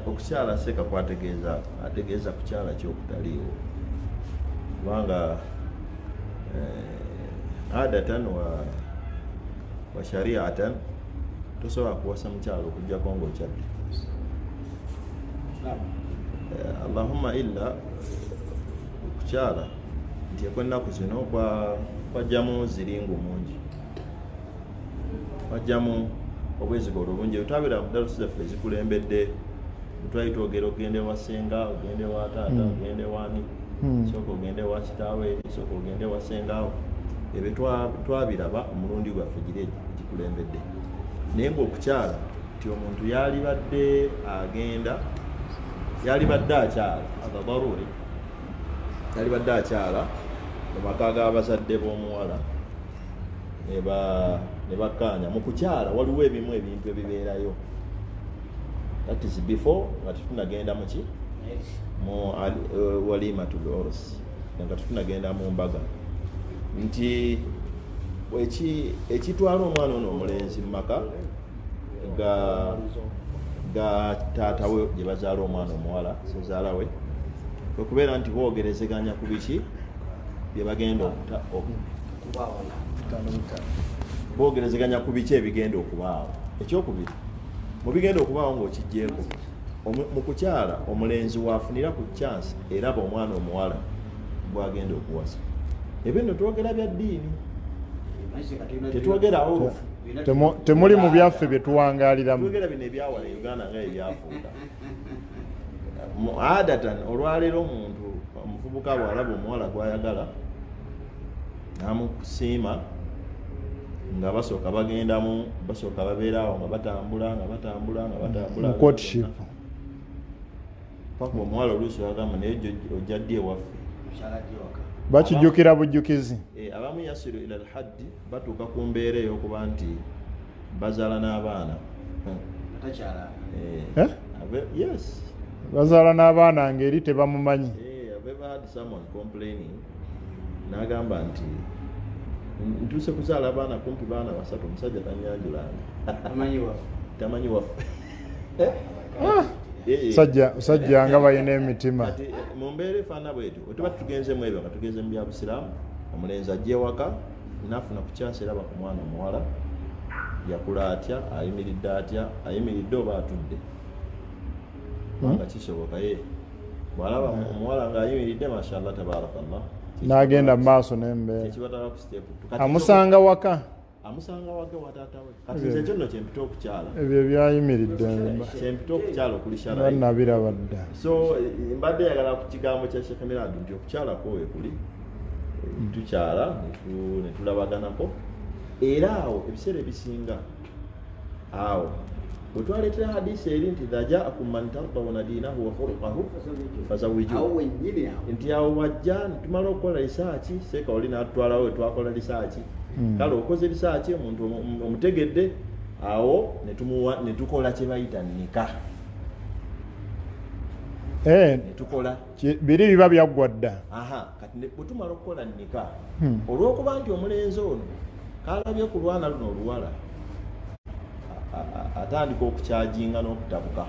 okukyala seka ategeeza kukyala kyokutaliiwo kubanga adatan wa shariatan tosobola kuwasa mukyala okujjako ng'okyadde allahumma illa okukyala nti ekwennaku zino kwajjamu ziringu mungi kwajjamu obwezigolo bungi otwabira mu dalusi zaffe ezikulembedde twayita ogende wa senga ogende wa taata ogende wani sooka ogende wa kitaawe sooka ogende wa sengaawo ebyo twabiraba omulundi gwaffe giri egikulembedde naye ngaokukyala nti omuntu yalibadde akyala agabaruri yalibadde akyala mu maka g'abazadde b'omuwala ne bakkaanya mu kukyala waliwo ebimu ebintu ebibeerayo that is before nga tetunagenda muki mu walimatul urus nga tetunagenda mu mbaga nti ekitwala omwana ono omulenzi mu maka ga taatawe gye bazaala omwana omuwala sezaala we kwekubeera nti boogerezeganya ku biki bye bagenda boogerezeganya ku biki ebigenda okubaawo ekyokubiri mu bigenda okubaawo ng'okijjeeko mu kukyala omulenzi waafunira ku chance eraba omwana omuwala bwagenda okuwasa ebyo nno twogera bya ddiini tetwogera olufu temuli mu byaffe bye tuwangaaliramu twogera bino ebyawala e Uganda nga ebyafuuka adatan olwaleero omuntu omuvubuka bw'alaba omuwala gwayagala namukusiima nga basooka babeeraawo nga batambula courtship paka omuwala oluusi agamba naye ojja ddi ewaffe bakijjukira bujjukizi abamu yasiru ila alhaddi batuuka ku mbeera ey'okuba nti bazaala n'abaana yes bazaala n'abaana ngeri tebamumanyi I've ever had someone complaining n'agamba nti ntuuse kuzaala abaana kumpi baana basatu omusajja tanyanjulanga tamanyi waffe sajja nga balina emitima mu mbeera efaana bwetyo wetuba tutugenzemu ebyo nga tugenze mu byabusiraamu omulenzi ajja ewaka nafuna ku kyansi eraba ku mwana omuwala yakula atya ayimiridde atya ayimiridde oba atudde nga kisoboka ye bw'alaba omuwala ng'ayimiridde mashallah tabarakallah n'agenda mu maaso n'embeera ekibatala ku step amusanga waka wataatawe kati nze ekyo nno kyempita okukyala ebyo byayimiridde kyempita okukyala okuli sharayi nabiraba dda so mbadde yagala ku kigambo kya Sheikh Mirad nti okukyalako wekuli tukyala ne tulabaganako era awo ebiseera ebisinga awo bwe twaleetera hadisi eri nti idha jaakum man tardawna diinahu wa khuluqahu fazawijuhu nti awo wajja netumala okukola risaaki seeka oli n'atutwalawo wetwakola risaaki kale okoze risaaki omuntu omutegedde awo netukola kye bayita nika netukola biri biba byaggwa dda kati bwe tumala okukola nika olw'okuba nti omulenzi ono kalabye ku lwana luno oluwala atandika okukyajinga n'okutabuka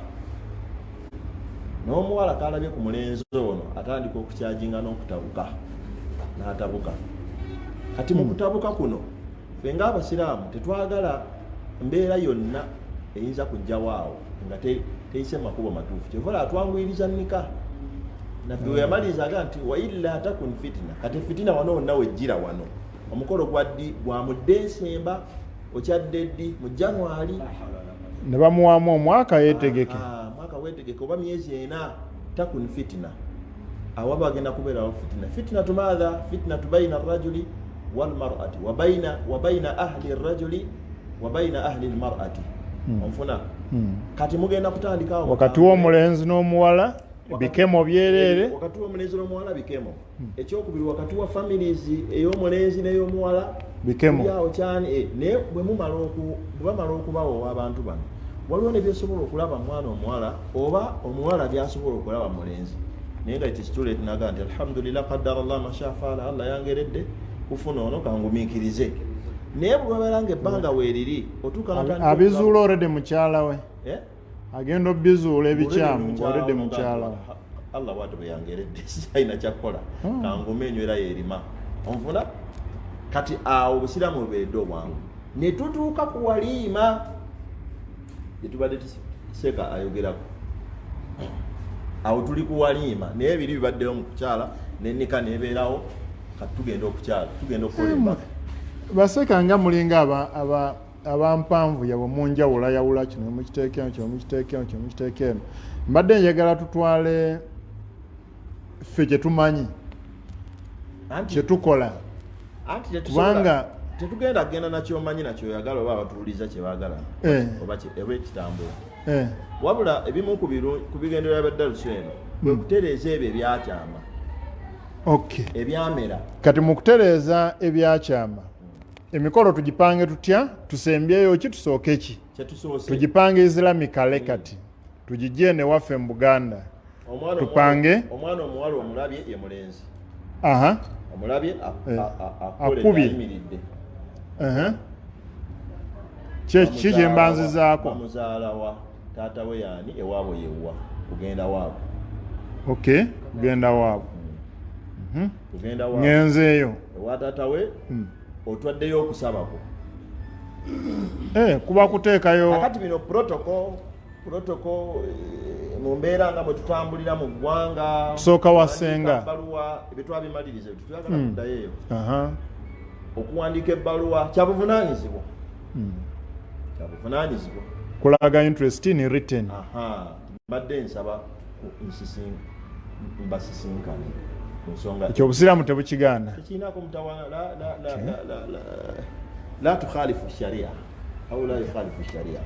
n'omuwala kalabye ku mulenzi ono atandika okukyajinga n'okutabuka n'atabuka kati mu kutabuka kuno ffe ng'abasiraamu tetwagala mbeera yonna eyinza kujjawaawo nga teyise makubo matuufu kyovala atwanguyiriza nika nabbi we yamaliriza aga nti wailla takun fitina kati fitina wano wonna wejjira wano omukolo gwa mu Desemba okyadde ddi mu January ne bamuwaamu omwaka yeetegeke mwaka weetegeke oba myezi 4 takun fitina awo bagenda kubeerawo fitina tumaadha fitina tubaina arrajuli walmar'ati wa baina ahli arrajuli wa baina ahli almar'ati onfuna kati mugenda kutandikawo wakati w'omulenzi n'omuwala bikemo byerere wakati w'omulenzi n'omuwala bikemo ekyokubiri wakati wa families ey'omulenzi n'ey'omuwala bikemo yawo kyani naye bwe bamala okubawo abantu bano waliwo ne byesobola okulaba mwana omuwala oba omuwala byasobola okulaba mulenzi naye nga ekitule tunaga nti alhamdulillah qaddara Allah masha faala Allah yangeredde kufuna ono kangumiikirize naye bwe babeera ng'ebbanga weeriri otuuka abizuula olredde mukyala we agenda bizuula ebikyamu ng'oledde mukyala Allah bw'atyo bwe yangeredde sirina kyakukola kanguma enyo era yeerima onfuna kati awo obusiraamu bubeeredde obwangu ne tutuuka ku waliima gye tubadde Sheeka ayogerako awo tuli ku waliima naye ebiri bibaddeyo mu kukyala n'ennika neebeerawo kati tugenda okukyala tugenda okukola embaga Baseeka nga mulinga abampanvu yabwe munjawulayawula kino mukiteekeno kino mukiteekeno kino mukiteekeno mbadde njagala tutwale ffe kye tumanyi kye tukola kubanga tetugenda kugenda nakyomanyi nakyoyagala oba abatuuliza kye baagala oba ekitambula wabula ebimu ku bigendererwa bya Darusu eno kwe kutereeza ebyo ebyakyama ebyamera kati mu kutereeza ebyakyama emikolo tugipange tutya tusembyeyo ki tusooke ki tugipange Islamically kati tugijje ne waffe mu Buganda tupange omwana omuwala omulabye ye mulenzi omulabye akubye ki kye mbanzizaako muzaala wa taata we yaani ewaabwe yewa kugenda waabwe kugenda waabwe kugenda waabwe ngenzeeyo ewa taata we otwaddeyo okusabako kuba kuteekayo kakati bino protocol mu mbeera nga bwe tutambulira mu ggwanga kusooka wasenga ebbaluwa ebitwabimaliriza tetuyagala kuddayo eyo okuwandiika ebbaluwa kyabuvunaanyizibwa kulaga interest in written mbadde nsaba mbasisinkane ku nsonga ekyo obusiraamu tebukigaana tekiinako mutawana la tukhalifu sharia au la yukhalifu sharia